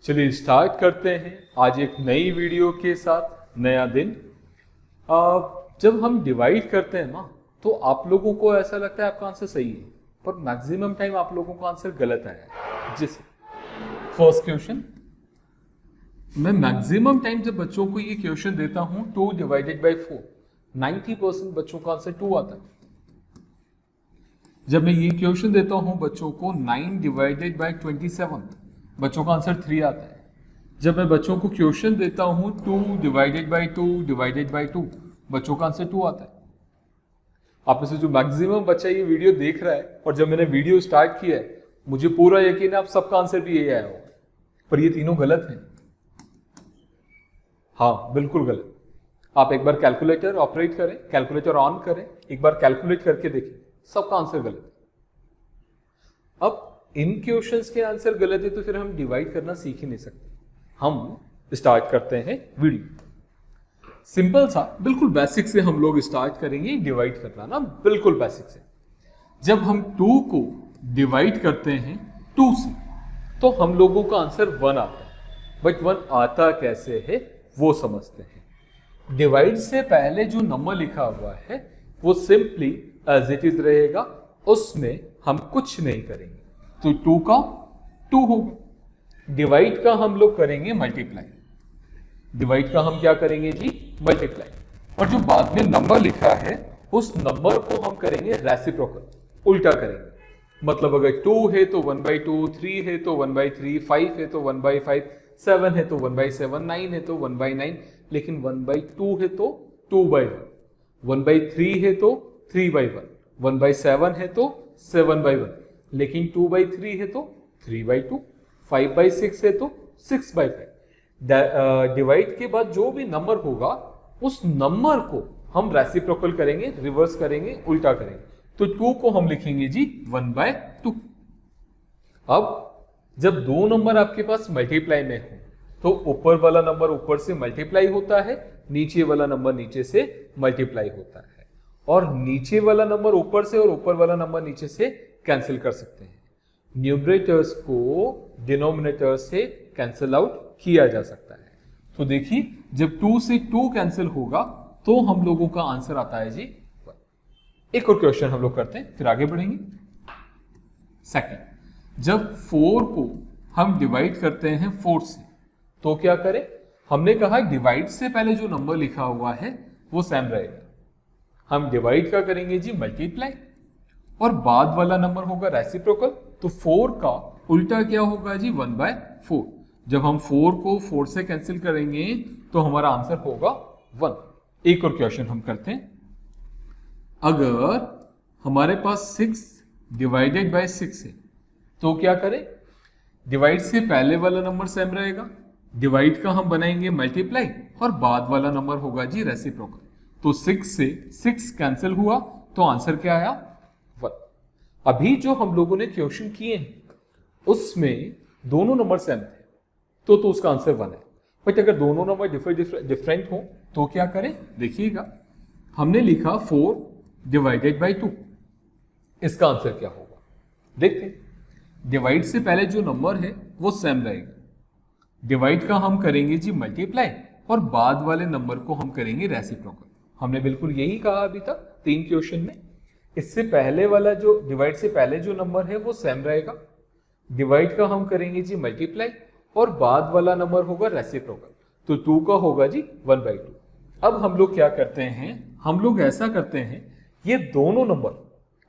चलिए स्टार्ट करते हैं आज एक नई वीडियो के साथ। नया दिन। जब हम डिवाइड करते हैं ना तो आप लोगों को ऐसा लगता है आपका आंसर सही है, पर मैक्सिमम टाइम आप लोगों का आंसर गलत आया है। जैसे फर्स्ट क्वेश्चन, मैं मैक्सिमम टाइम जब बच्चों को ये क्वेश्चन देता हूं 2 डिवाइडेड बाई 4, 90% बच्चों का आंसर 2 आता है। जब मैं ये क्वेश्चन देता हूं बच्चों को 9 डिवाइडेड बाई 27, बच्चों का आंसर 3 आता है। जब मैं बच्चों को क्वेश्चन देता हूं 2 डिवाइडेड बाई 2 डिवाइडेड बाई 2, बच्चों का आंसर 2 आता है। आप में से जो मैक्सिमम बच्चा ये वीडियो देख रहा है और जब मैंने वीडियो स्टार्ट किया है, मुझे पूरा यकीन है आप सबका आंसर भी यही आया होगा, पर ये तीनों गलत हैं। हाँ, बिल्कुल गलत। आप एक बार कैलकुलेटर ऑपरेट करें, कैलकुलेटर ऑन करें, एक बार कैलकुलेट करके देखें, सबका आंसर गलत है। अब इन क्वेश्चंस के आंसर गलत है तो फिर हम डिवाइड करना सीख ही नहीं सकते। हम स्टार्ट करते हैं वीडियो। सिंपल सा, बिल्कुल बेसिक से हम लोग स्टार्ट करेंगे डिवाइड करना ना, बिल्कुल बेसिक से। जब हम 2 को डिवाइड करते हैं 2 से तो हम लोगों का आंसर 1 आता है। बट 1 आता कैसे है वो समझते हैं। डिवाइड से पहले जो नंबर लिखा हुआ है वो सिंपली एज इट इज रहेगा, उसमें हम कुछ नहीं करेंगे। तो 2 का 2 होगा। डिवाइड का हम लोग करेंगे मल्टीप्लाई। डिवाइड का हम क्या करेंगे जी? मल्टीप्लाई। और जो बाद में नंबर लिखा है उस नंबर को हम करेंगे रेसिप्रोकल, उल्टा करेंगे। मतलब अगर 2 है तो 1/2, 3 है तो 1/3, 5 है तो 1/5, 7 है तो 1/7, 9 है तो 1/9, लेकिन 1/2 है तो 2/1, 1/3 है तो 3/1, 1/7 है तो 7/1, लेकिन 2/3 है तो 3/2, 5/6 है तो 6/5। डिवाइड के बाद जो भी नंबर होगा उस नंबर को हम रेसिप्रोकल करेंगे, रिवर्स करेंगे, उल्टा करेंगे। तो 2 को हम लिखेंगे जी 1/2। अब जब 2 नंबर आपके पास मल्टीप्लाई में हो तो ऊपर वाला नंबर ऊपर से मल्टीप्लाई होता है, नीचे वाला नंबर नीचे से मल्टीप्लाई होता है, और नीचे वाला नंबर ऊपर से और ऊपर वाला नंबर नीचे से कैंसिल कर सकते हैं। न्यूमरेटर्स को डिनोमिनेटर से कैंसिल आउट किया जा सकता है। तो देखिए, जब 2 से 2 कैंसिल होगा तो हम लोगों का आंसर आता है जी 1। एक और क्वेश्चन हम लोग करते हैं, फिर आगे बढ़ेंगे। सेकंड, जब 4 को हम डिवाइड करते हैं 4 से तो क्या करें? हमने कहा डिवाइड से पहले जो नंबर लिखा हुआ है वो सेम रहेगा। हम डिवाइड का करेंगे जी मल्टीप्लाई, और बाद वाला नंबर होगा रेसिप्रोकल। तो 4 का उल्टा क्या होगा जी? 1/4। जब हम 4 को 4 से कैंसिल करेंगे तो हमारा आंसर होगा 1। एक और क्वेश्चन हम करते हैं। अगर हमारे पास 6 डिवाइडेड बाय 6 है तो क्या करें? डिवाइड से पहले वाला नंबर सेम रहेगा, डिवाइड का हम बनाएंगे मल्टीप्लाई, और बाद वाला नंबर होगा जी रेसिप्रोकल। तो 6 से 6 कैंसिल हुआ तो आंसर क्या आया? 1। अभी जो हम लोगों ने क्वेश्चन किए हैं उसमें दोनों नंबर सेम थे तो उसका आंसर 1 है। बट अगर दोनों नंबर डिफरेंट हो तो क्या करें? देखिएगा, हमने लिखा 4 डिवाइडेड बाई 2, इसका आंसर क्या होगा? देखते हैं। डिवाइड से पहले जो नंबर है वो सेम रहेगा, डिवाइड का हम करेंगे जी मल्टीप्लाई, और बाद वाले नंबर को हम करेंगे रेसिप्रोकल। हमने बिल्कुल यही कहा अभी तक 3 क्वेश्चन में। इससे पहले वाला जो डिवाइड से पहले जो नंबर है वो सेम रहेगा, डिवाइड का हम करेंगे जी मल्टीप्लाई, और बाद वाला नंबर होगा रेसिप्रोकल। तो 2 का होगा जी 1/2। अब हम लोग क्या करते हैं? हम लोग ऐसा करते हैं, ये दोनों नंबर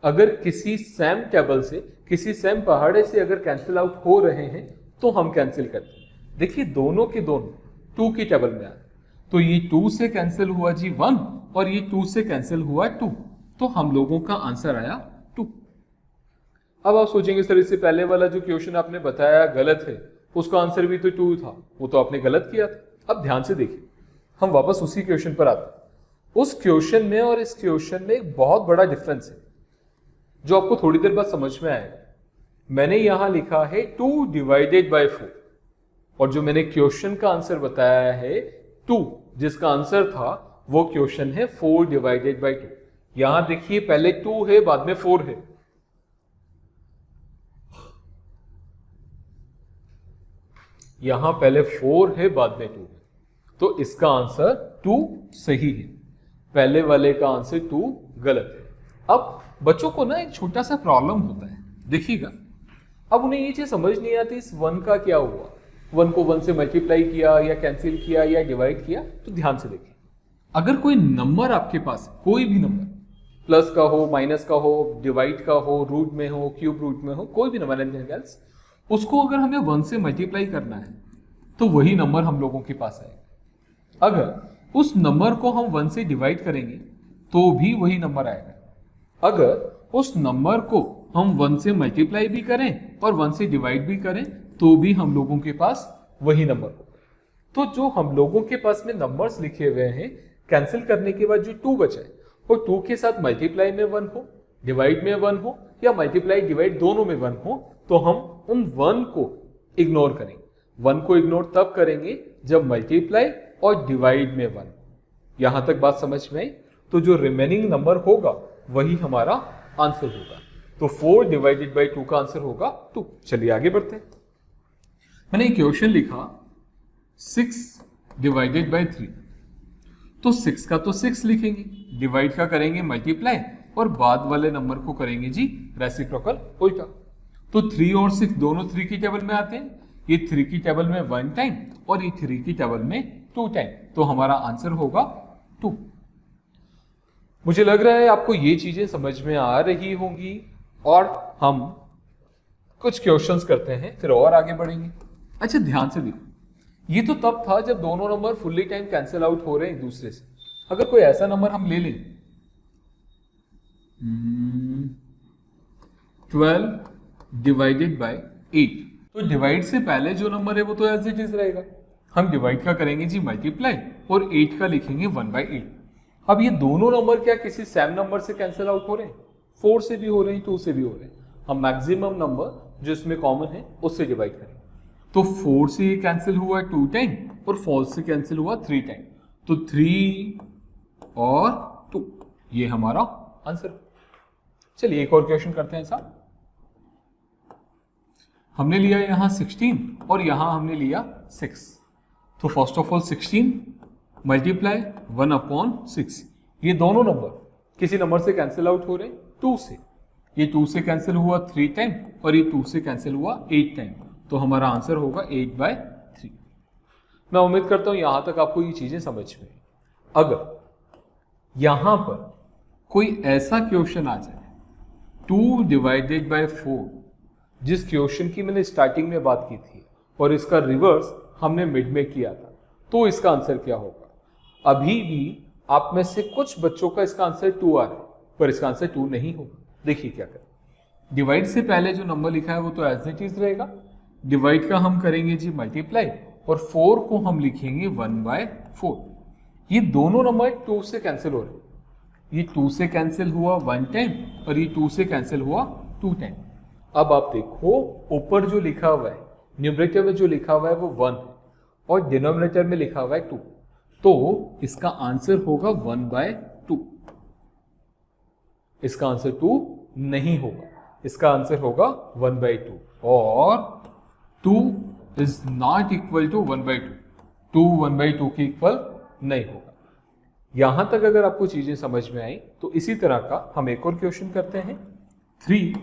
अगर किसी सेम टेबल से, किसी सेम पहाड़े से अगर कैंसिल आउट हो रहे हैं तो हम कैंसिल करते हैं। देखिए, दोनों के दोनों 2 की टेबल में आए, तो ये 2 से कैंसिल हुआ जी 1, और ये 2 से कैंसिल हुआ 2, तो हम लोगों का आंसर आया 2। अब आप सोचेंगे सर इससे पहले वाला जो क्वेश्चन आपने बताया गलत है, उसका आंसर भी तो 2 था, वो तो आपने गलत किया था। अब ध्यान से देखिए, हम वापस उसी क्वेश्चन पर आते हैं। उस क्वेश्चन में और इस क्वेश्चन में एक बहुत बड़ा डिफरेंस है जो आपको थोड़ी देर बाद समझ में आएगा। मैंने यहां लिखा है 2 डिवाइडेड बाय 4, और जो मैंने क्वेश्चन का आंसर बताया है 2, जिसका आंसर था वो क्वेश्चन है 4 डिवाइडेड बाय 2। यहां देखिए, पहले 2 है, बाद में 4 है। यहां पहले 4 है बाद में 2 है, तो इसका आंसर 2 सही है। पहले वाले का आंसर 2 गलत है। अब बच्चों को ना एक छोटा सा प्रॉब्लम होता है, देखिएगा। अब उन्हें ये चीज समझ नहीं आती इस 1 का क्या हुआ, 1 को 1 से मल्टीप्लाई किया या कैंसिल किया या डिवाइड किया। तो ध्यान से देखिए, अगर कोई नंबर आपके पास है, कोई भी नंबर, प्लस का हो, माइनस का हो, डिवाइड का हो, रूट में हो, क्यूब रूट में हो, कोई भी नंबर एल्स, उसको अगर हमें 1 से मल्टीप्लाई करना है तो वही नंबर हम लोगों के पास आएगा। अगर उस नंबर को हम 1 से डिवाइड करेंगे तो भी वही नंबर आएगा। अगर उस नंबर को हम 1 से मल्टीप्लाई भी करें और 1 से डिवाइड भी करें तो भी हम लोगों के पास वही नंबर होगा। तो जो हम लोगों के पास में नंबर्स लिखे हुए हैं, कैंसिल करने के बाद जो 2 बचा है, वो 2 के साथ मल्टीप्लाई में 1 हो, डिवाइड में 1 हो या मल्टीप्लाई डिवाइड दोनों में 1 हो, तो हम उन 1 को इग्नोर करेंगे। 1 को इग्नोर तब करेंगे जब मल्टीप्लाई और डिवाइड में 1। यहां तक बात समझ में आई? तो जो रिमेनिंग नंबर होगा वही हमारा आंसर होगा। तो 4 डिवाइडेड बाई 2 का आंसर होगा 2। चलिए आगे बढ़ते हैं। मैंने एक क्वेश्चन लिखा 6 डिवाइडेड बाई 3। तो 6 का तो 6 लिखेंगे, डिवाइड का करेंगे मल्टीप्लाई और बाद वाले नंबर को करेंगे जी रेसिप्रोकल उल्टा। तो 3 और 6 दोनों 3 की टेबल में आते हैं। ये 3 की टेबल में 1 टाइम और ये 3 की टेबल में 2 टाइम, तो हमारा आंसर होगा 2। मुझे लग रहा है आपको ये चीजें समझ में आ रही होंगी और हम कुछ क्वेश्चंस करते हैं फिर और आगे बढ़ेंगे। अच्छा ध्यान से देखो, ये तो तब था जब दोनों number fully time cancel out हो रहे हैं एक दूसरे से। अगर कोई ऐसा नंबर हम ले लें 12 डिवाइडेड बाय 8, तो डिवाइड से पहले जो नंबर है वो तो एज इट इज रहेगा। हम डिवाइड का करेंगे जी मल्टीप्लाई और 8 का लिखेंगे 1/8। अब ये दोनों नंबर क्या किसी सेम नंबर से कैंसिल आउट हो रहे हैं? 4 से भी हो रहे हैं, 2 से भी हो रहे हैं। हम मैक्सिमम नंबर जो इसमें कॉमन है उससे डिवाइड करेंगे। तो 4 से ये कैंसिल हुआ 2 टाइम और 4 से कैंसिल हुआ 3 टाइम, तो 3 और 2 ये हमारा आंसर। चलिए एक और क्वेश्चन करते हैं साहब। हमने लिया यहां 16 और यहां हमने लिया 6। तो फर्स्ट ऑफ ऑल 16 मल्टीप्लाई 1/6। ये दोनों नंबर किसी नंबर से कैंसिल आउट हो रहे हैं 2 से। ये 2 से कैंसिल हुआ 3 टाइम और ये 2 से कैंसिल हुआ 8 टाइम, तो हमारा आंसर होगा 8/3। मैं उम्मीद करता हूं यहां तक आपको ये चीजें समझ में। अगर यहां पर कोई ऐसा क्वेश्चन आ जाए 2 डिवाइडेड बाय 4, जिस क्वेश्चन की मैंने स्टार्टिंग में बात की थी और इसका रिवर्स हमने मिड में किया था, तो इसका आंसर क्या होगा? अभी भी आप में से कुछ बच्चों का इसका आंसर 2 आ रहा है, पर इसका आंसर 2 नहीं होगा। देखिए क्या करें। डिवाइड से पहले जो नंबर लिखा है वो तो एज इट इज रहेगा। डिवाइड का हम करेंगे जी मल्टीप्लाई और 4 को हम लिखेंगे 1/4। ये दोनों नंबर 2 से कैंसिल हो रहे हैं। ये 2 से कैंसिल हुआ 1 टाइम और ये 2 से कैंसिल हुआ 2 टाइम। अब आप देखो ऊपर जो लिखा हुआ है, न्यूमरेटर में जो लिखा हुआ है वो 1 है और डिनोमिनेटर में लिखा हुआ है 2, तो इसका आंसर होगा 1/2। इसका आंसर 2 नहीं होगा, इसका आंसर होगा 1/2 और 2 इज नॉट इक्वल टू 1/2। 2 1/2 के इक्वल नहीं होगा। यहां तक अगर आपको चीजें समझ में आई तो इसी तरह का हम एक और क्वेश्चन करते हैं। 3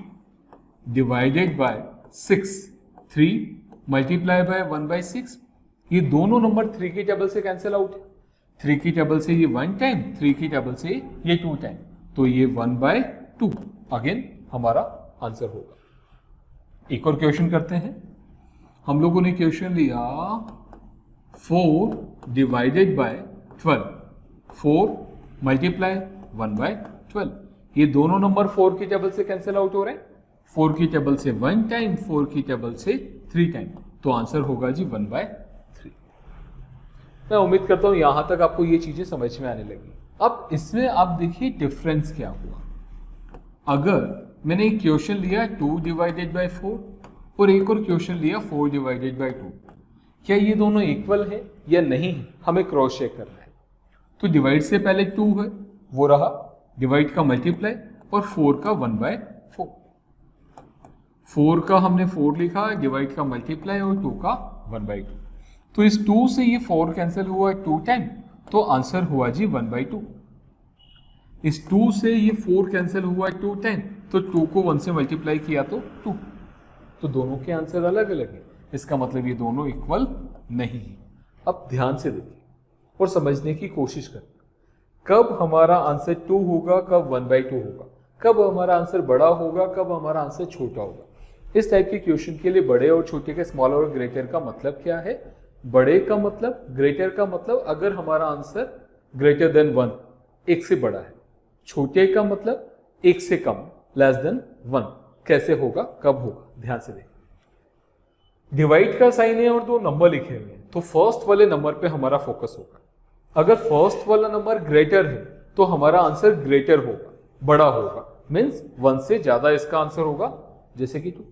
डिवाइडेड बाय 6, 3 मल्टीप्लाई बाय 1/6। ये दोनों नंबर 3 की टेबल से कैंसिल आउट है। 3 की टेबल से ये 1 टाइम, 3 की टेबल से ये 2 टाइम, तो ये 1/2 अगेन हमारा आंसर होगा। एक और क्वेश्चन करते हैं। हम लोगों ने क्वेश्चन लिया 4 डिवाइडेड बाय 12, 4 मल्टीप्लाई 1/12। ये दोनों नंबर 4 की टेबल से कैंसिल आउट हो रहे हैं। 4 की टेबल से 1 टाइम, 4 की टेबल से 3 टाइम, तो आंसर होगा जी 1/3। मैं उम्मीद करता हूं यहां तक आपको ये चीजें समझ में आने लगी। अब इसमें आप देखिए डिफरेंस क्या हुआ। अगर मैंने एक क्वेश्चन लिया 2 डिवाइडेड बाय 4 और एक और क्वेश्चन लिया 4 डिवाइडेड बाय 2, क्या ये दोनों इक्वल है या नहीं है, हमें क्रॉस चेक करना है। तो डिवाइड से पहले 2 है, वो रहा, डिवाइड का मल्टीप्लाई और 4 का 1/4। 4 का हमने 4 लिखा, डिवाइड का मल्टीप्लाई और 2 का 1/2। तो इस 2 से ये 4 कैंसिल हुआ 2 टाइम, तो आंसर हुआ जी 1/2। इस 2 से ये 4 कैंसिल हुआ 2 टाइम, तो 2 को 1 से मल्टीप्लाई किया तो 2। तो दोनों के आंसर अलग अलग है, इसका मतलब ये दोनों इक्वल नहीं है। अब ध्यान से देखिए और समझने की कोशिश करें, कब हमारा आंसर 2 होगा, कब 1/2 होगा, कब हमारा आंसर बड़ा होगा, कब हमारा आंसर छोटा होगा। इस टाइप के क्वेश्चन के लिए बड़े और छोटे के स्मॉल और ग्रेटर का मतलब क्या है? बड़े का मतलब, ग्रेटर का मतलब अगर हमारा आंसर ग्रेटर देन 1, 1 से बड़ा है। छोटे का मतलब 1 से कम, लेस देन 1। कैसे होगा, कब होगा? ध्यान से देखिए, डिवाइड का साइन है और 2 नंबर लिखे हुए हैं, तो फर्स्ट वाले नंबर पे हमारा फोकस होगा। अगर फर्स्ट वाला नंबर ग्रेटर है तो हमारा आंसर ग्रेटर होगा, बड़ा होगा, मीन्स 1 से ज्यादा इसका आंसर होगा, जैसे कि 2।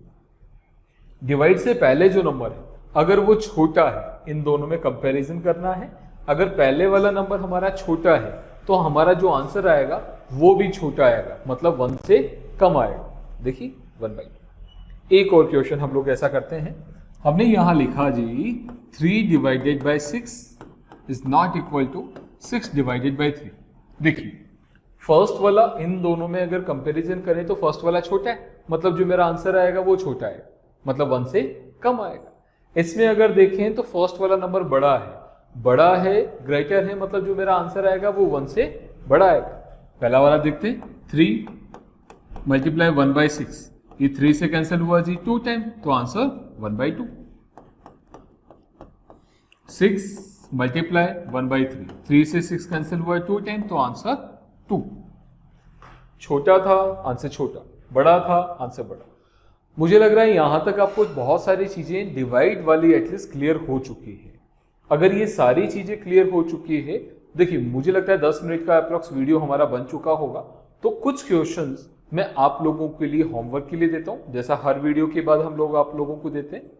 डिवाइड से पहले जो नंबर है अगर वो छोटा है, इन दोनों में कंपैरिजन करना है। अगर पहले वाला नंबर हमारा छोटा है तो हमारा जो आंसर आएगा वो भी छोटा आएगा, मतलब 1 से कम आएगा। देखिए 1/2। एक और क्वेश्चन हम लोग ऐसा करते हैं, हमने यहां लिखा जी 3 divided by 6 is not equal to 6 divided by 3। देखिए फर्स्ट वाला, इन दोनों में अगर कंपैरिजन करें तो फर्स्ट वाला छोटा है, मतलब जो मेरा आंसर आएगा वो छोटा है, मतलब 1 से कम आएगा। इसमें अगर देखें तो फर्स्ट वाला नंबर बड़ा है, ग्रेटर है, मतलब जो मेरा आंसर आएगा वो 1 से बड़ा आएगा। पहला वाला देखते हैं, 3 मल्टीप्लाई 1/6, ये 3 से कैंसिल हुआ जी 2 टाइम, तो आंसर 1/2। 6 मल्टीप्लाई 1/3, 3 से 6 कैंसिल हुआ 2 टाइम, तो आंसर 2। छोटा था आंसर छोटा, बड़ा था आंसर बड़ा। मुझे लग रहा है यहां तक आपको बहुत सारी चीजें डिवाइड वाली एटलीस्ट क्लियर हो चुकी है। अगर ये सारी चीजें क्लियर हो चुकी है, देखिए मुझे लगता है 10 मिनट का अप्रॉक्स वीडियो हमारा बन चुका होगा। तो कुछ क्वेश्चंस मैं आप लोगों के लिए होमवर्क के लिए देता हूं, जैसा हर वीडियो के बाद हम लोग आप लोगों को देते हैं।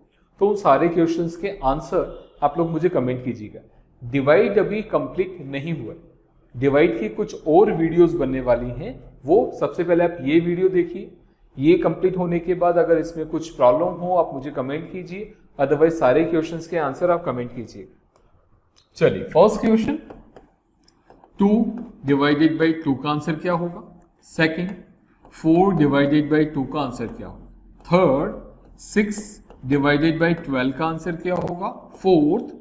तो उन सारे क्वेश्चंस के आंसर आप लोग मुझे कमेंट कीजिएगा। डिवाइड अभी कंप्लीट नहीं हुआ, डिवाइड की कुछ और वीडियोस बनने वाली हैं, वो सबसे पहले आप ये वीडियो देखिए। ये कंप्लीट होने के बाद अगर इसमें कुछ प्रॉब्लम हो आप मुझे कमेंट कीजिए, अदरवाइज सारे क्वेश्चंस के आंसर आप कमेंट कीजिए। चलिए फर्स्ट क्वेश्चन, 2 डिवाइडेड बाई 2 का आंसर क्या होगा? सेकंड, 4 डिवाइडेड बाई 2 का आंसर क्या होगा? थर्ड, 6 डिवाइडेड बाई 12 का आंसर क्या होगा? फोर्थ,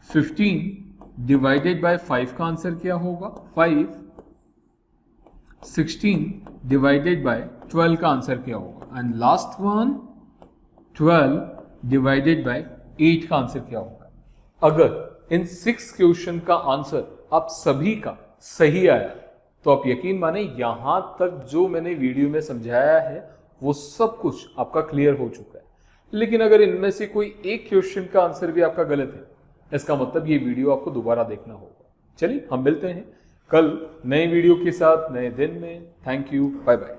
15 डिवाइडेड बाई 5 का आंसर क्या होगा? 5, 16 डिवाइडेड बाय 12 का आंसर क्या होगा? And last one, 12 divided by 8 का आंसर क्या होगा? अगर इन 6 क्वेश्चन का आंसर आप सभी का सही आया तो आप यकीन माने यहां तक जो मैंने वीडियो में समझाया है वो सब कुछ आपका क्लियर हो चुका है। लेकिन अगर इनमें से कोई एक क्वेश्चन का आंसर भी आपका गलत है, इसका मतलब ये वीडियो आपको दोबारा देखना होगा। चलिए हम मिलते हैं कल नए वीडियो के साथ नए दिन में। Thank you, bye bye.